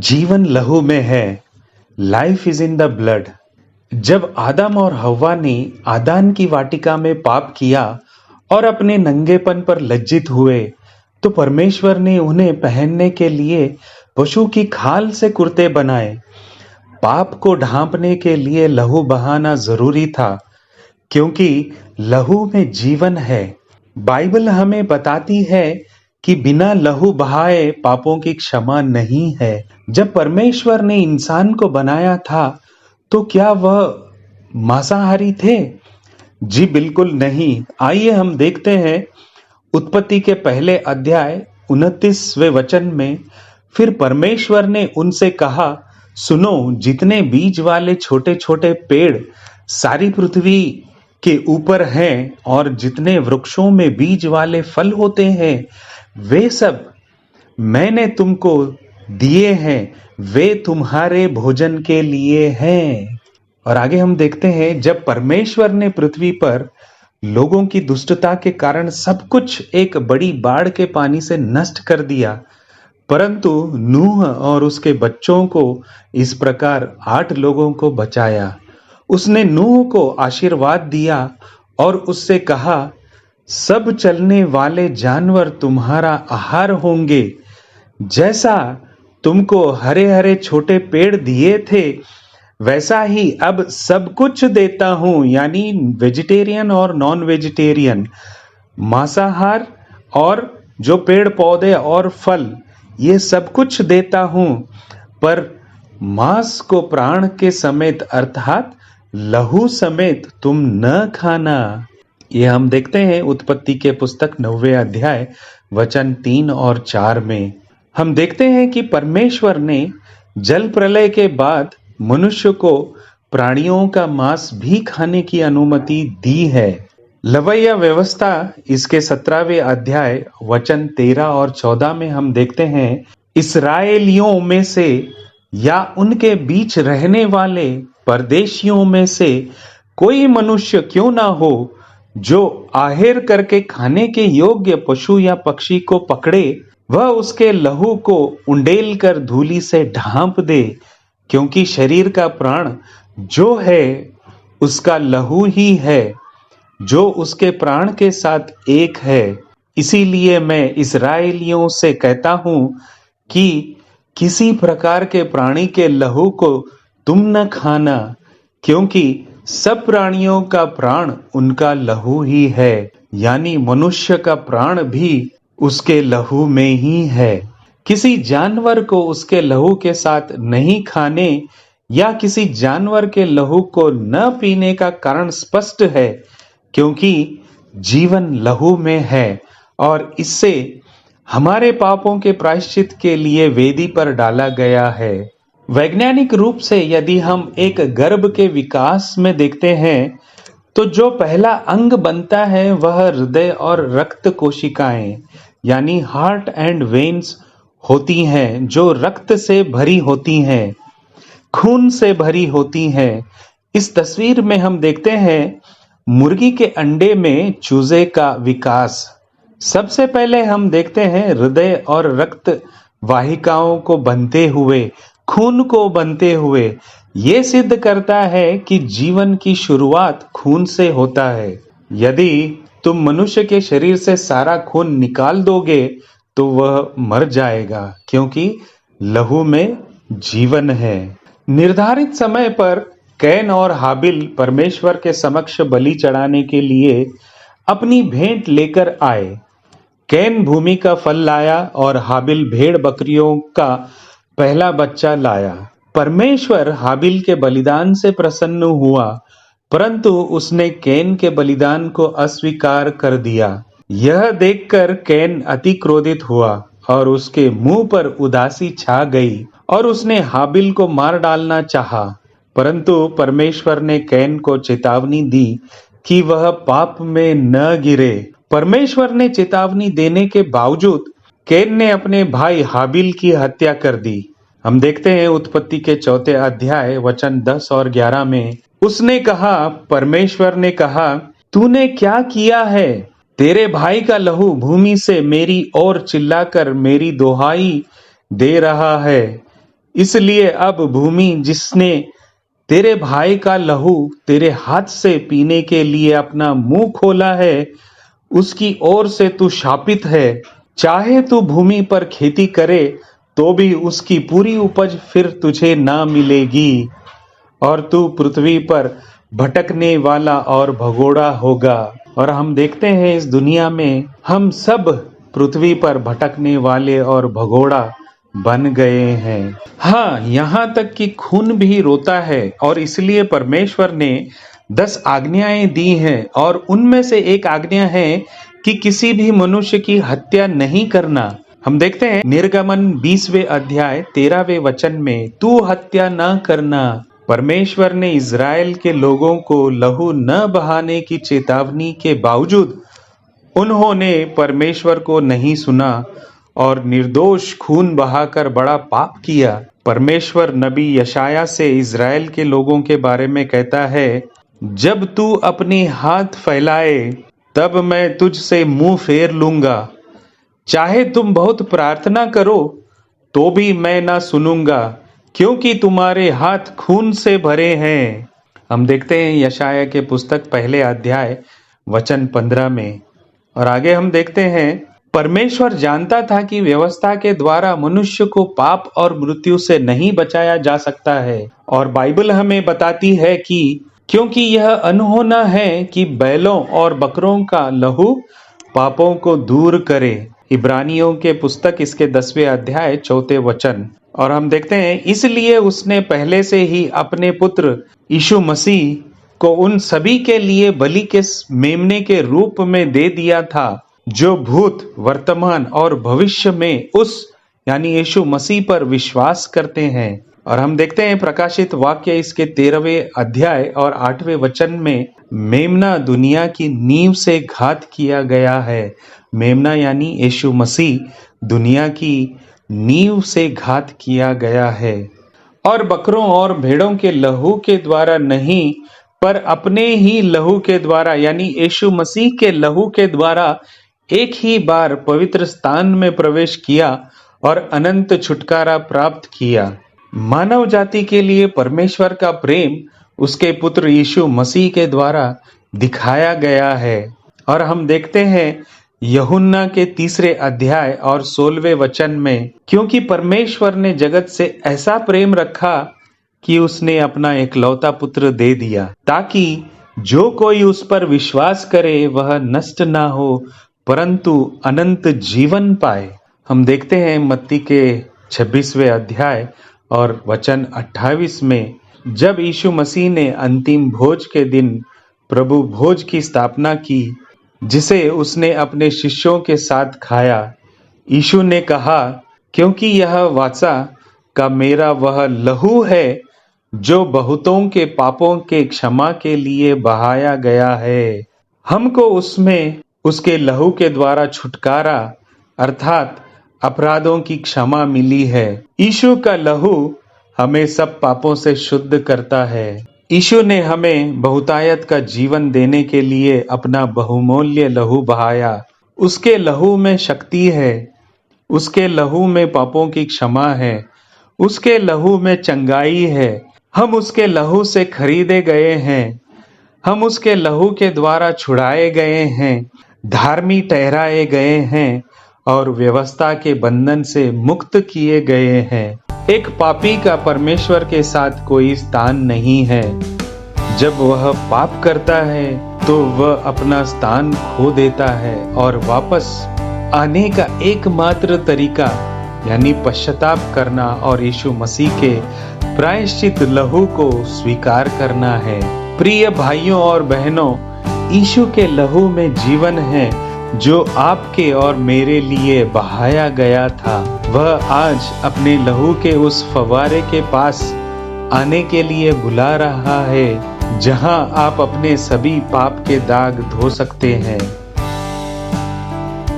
जीवन लहू में है। Life is in the blood. जब आदम और हव्वा ने आदान की वाटिका में पाप किया और अपने नंगेपन पर लज्जित हुए, तो परमेश्वर ने उन्हें पहनने के लिए पशु की खाल से कुर्ते बनाए। पाप को ढांपने के लिए लहू बहाना जरूरी था, क्योंकि लहू में जीवन है। बाइबल हमें बताती है कि बिना लहू बहाए पापों की क्षमा नहीं है। जब परमेश्वर ने इंसान को बनाया था, तो क्या वह मांसाहारी थे? जी बिल्कुल नहीं। आइए हम देखते हैं उत्पत्ति के पहले अध्याय 29वें वचन में। फिर परमेश्वर ने उनसे कहा, सुनो, जितने बीज वाले छोटे छोटे पेड़ सारी पृथ्वी के ऊपर हैं और जितने वृक्षों में बीज वाले फल होते हैं, वे सब मैंने तुमको दिए हैं, वे तुम्हारे भोजन के लिए हैं। और आगे हम देखते हैं, जब परमेश्वर ने पृथ्वी पर लोगों की दुष्टता के कारण सब कुछ एक बड़ी बाढ़ के पानी से नष्ट कर दिया, परंतु नूह और उसके बच्चों को इस प्रकार 8 लोगों को बचाया। उसने नूह को आशीर्वाद दिया और उससे कहा, सब चलने वाले जानवर तुम्हारा आहार होंगे। जैसा तुमको हरे हरे छोटे पेड़ दिए थे, वैसा ही अब सब कुछ देता हूं, यानी वेजिटेरियन और नॉन वेजिटेरियन, मांसाहार और जो पेड़ पौधे और फल, ये सब कुछ देता हूं। पर मांस को प्राण के समेत अर्थात लहू समेत तुम न खाना। ये हम देखते हैं उत्पत्ति के पुस्तक 9वें अध्याय वचन 3 और 4 में। हम देखते हैं कि परमेश्वर ने जल प्रलय के बाद मनुष्य को प्राणियों का मांस भी खाने की अनुमति दी है। लवैया व्यवस्था इसके 17वें अध्याय वचन 13 और 14 में हम देखते हैं, इस्राएलियों में से या उनके बीच रहने वाले परदेशियों में से कोई मनुष्य क्यों ना हो जो आहेर करके खाने के योग्य पशु या पक्षी को पकड़े, वह उसके लहू को उंडेल कर धूलि से ढांप दे, क्योंकि शरीर का प्राण जो है उसका लहू ही है, जो उसके प्राण के साथ एक है। इसीलिए मैं इस्राएलियों से कहता हूं कि किसी प्रकार के प्राणी के लहू को तुम न खाना, क्योंकि सब प्राणियों का प्राण उनका लहू ही है, यानी मनुष्य का प्राण भी उसके लहू में ही है। किसी जानवर को उसके लहू के साथ नहीं खाने या किसी जानवर के लहू को न पीने का कारण स्पष्ट है, क्योंकि जीवन लहू में है और इससे हमारे पापों के प्रायश्चित के लिए वेदी पर डाला गया है। वैज्ञानिक रूप से यदि हम एक गर्भ के विकास में देखते हैं, तो जो पहला अंग बनता है वह हृदय और रक्त कोशिकाएं यानी हार्ट एंड वेन्स होती हैं, जो रक्त से भरी होती हैं, खून से भरी होती हैं। इस तस्वीर में हम देखते हैं मुर्गी के अंडे में चूजे का विकास। सबसे पहले हम देखते हैं हृदय और रक्त वाहिकाओं को बनते हुए, खून को बनते हुए। ये सिद्ध करता है कि जीवन की शुरुआत खून से होता है। यदि तुम मनुष्य के शरीर से सारा खून निकाल दोगे तो वह मर जाएगा, क्योंकि लहू में जीवन है। निर्धारित समय पर कैन और हाबिल परमेश्वर के समक्ष बलि चढ़ाने के लिए अपनी भेंट लेकर आए। कैन भूमि का फल लाया और हाबिल भेड़ बकरियों का पहला बच्चा लाया। परमेश्वर हाबिल के बलिदान से प्रसन्न हुआ, परंतु उसने कैन के बलिदान को अस्वीकार कर दिया। यह देखकर कैन अति क्रोधित हुआ और उसके मुंह पर उदासी छा गई और उसने हाबिल को मार डालना चाहा। परंतु परमेश्वर ने कैन को चेतावनी दी कि वह पाप में न गिरे। परमेश्वर ने चेतावनी देने के बावजूद कैन ने अपने भाई हाबिल की हत्या कर दी। हम देखते हैं उत्पत्ति के 4 अध्याय वचन 10 और 11 में, उसने कहा, परमेश्वर ने कहा, तूने क्या किया है? तेरे भाई का लहू भूमि से मेरी ओर चिल्लाकर मेरी दोहाई दे रहा है। इसलिए अब भूमि जिसने तेरे भाई का लहू तेरे हाथ से पीने के लिए अपना मुंह खोला है, उसकी ओर से तू शापित है। चाहे तू भूमि पर खेती करे तो भी उसकी पूरी उपज फिर तुझे ना मिलेगी, और तू पृथ्वी पर भटकने वाला और भगोड़ा होगा। और हम देखते हैं इस दुनिया में हम सब पृथ्वी पर भटकने वाले और भगोड़ा बन गए हैं। हाँ, यहाँ तक कि खून भी रोता है, और इसलिए परमेश्वर ने 10 आज्ञाएं दी हैं, और उनमें से एक आज्ञा है कि किसी भी मनुष्य की हत्या नहीं करना। हम देखते हैं निर्गमन 20वें अध्याय 13वें वचन में, तू हत्या ना करना। परमेश्वर ने इज़राइल के लोगों को लहू न बहाने की चेतावनी के बावजूद उन्होंने परमेश्वर को नहीं सुना और निर्दोष खून बहाकर बड़ा पाप किया। परमेश्वर नबी यशाया से इज़राइल के लोगों के बारे में कहता है, जब तू अपने हाथ फैलाए तब मैं तुझसे मुंह फेर लूंगा। चाहे तुम बहुत प्रार्थना करो तो भी मैं ना सुनूंगा, क्योंकि तुम्हारे हाथ खून से भरे हैं। हम देखते हैं यशाया के पुस्तक 1 अध्याय वचन 15 में। और आगे हम देखते हैं, परमेश्वर जानता था कि व्यवस्था के द्वारा मनुष्य को पाप और मृत्यु से नहीं बचाया जा सकता है, और बाइबल हमें बताती है कि क्योंकि यह अनहोना है कि बैलों और बकरों का लहू पापों को दूर करे। इब्रानियों के पुस्तक इसके 10वें अध्याय 4 वचन। और हम देखते हैं, इसलिए उसने पहले से ही अपने पुत्र यीशु मसीह को उन सभी के लिए बलि के मेमने के रूप में दे दिया था जो भूत, वर्तमान और भविष्य में उस यानी यीशु मसीह पर विश्वास करते हैं। और हम देखते हैं प्रकाशित वाक्य इसके 13वें अध्याय और 8वें वचन में, मेमना दुनिया की नींव से घात किया गया है। मेमना यानी यीशु मसीह दुनिया की नींव से घात किया गया है, और बकरों और भेड़ों के लहू के द्वारा नहीं, पर अपने ही लहू के द्वारा यानी यीशु मसीह के लहू के द्वारा एक ही बार पवित्र स्थान में प्रवेश किया और अनंत छुटकारा प्राप्त किया। मानव जाति के लिए परमेश्वर का प्रेम उसके पुत्र यीशु मसीह के द्वारा दिखाया गया है। और हम देखते हैं यूहन्ना के 3 अध्याय और 16वें वचन में, क्योंकि परमेश्वर ने जगत से ऐसा प्रेम रखा कि उसने अपना एकलौता पुत्र दे दिया, ताकि जो कोई उस पर विश्वास करे वह नष्ट ना हो परंतु अनंत जीवन पाए। हम देखते हैं मत्ती के 26वें अध्याय और वचन 28 में, जब यीशु मसीह ने अंतिम भोज के दिन प्रभु भोज की स्थापना की, जिसे उसने अपने शिष्यों के साथ खाया, यीशु ने कहा, क्योंकि यह वाचा का मेरा वह लहू है जो बहुतों के पापों के क्षमा के लिए बहाया गया है। हमको उसमें उसके लहू के द्वारा छुटकारा अर्थात अपराधों की क्षमा मिली है। यीशु का लहू हमें सब पापों से शुद्ध करता है। यीशु ने हमें बहुतायत का जीवन देने के लिए अपना बहुमूल्य लहू बहाया। उसके लहू में शक्ति है, उसके लहू में पापों की क्षमा है, उसके लहू में चंगाई है। हम उसके लहू से खरीदे गए हैं, हम उसके लहू के द्वारा छुड़ाए गए हैं, धार्मिक ठहराए गए हैं और व्यवस्था के बंधन से मुक्त किए गए हैं। एक पापी का परमेश्वर के साथ कोई स्थान नहीं है। जब वह पाप करता है तो वह अपना स्थान खो देता है और वापस आने का एकमात्र तरीका यानी पश्चाताप करना और यीशु मसीह के प्रायश्चित लहू को स्वीकार करना है। प्रिय भाइयों और बहनों, यीशु के लहू में जीवन है जो आपके और मेरे लिए बहाया गया था। वह आज अपने लहू के उस फव्वारे के पास आने के लिए बुला रहा है, जहां आप अपने सभी पाप के दाग धो सकते हैं।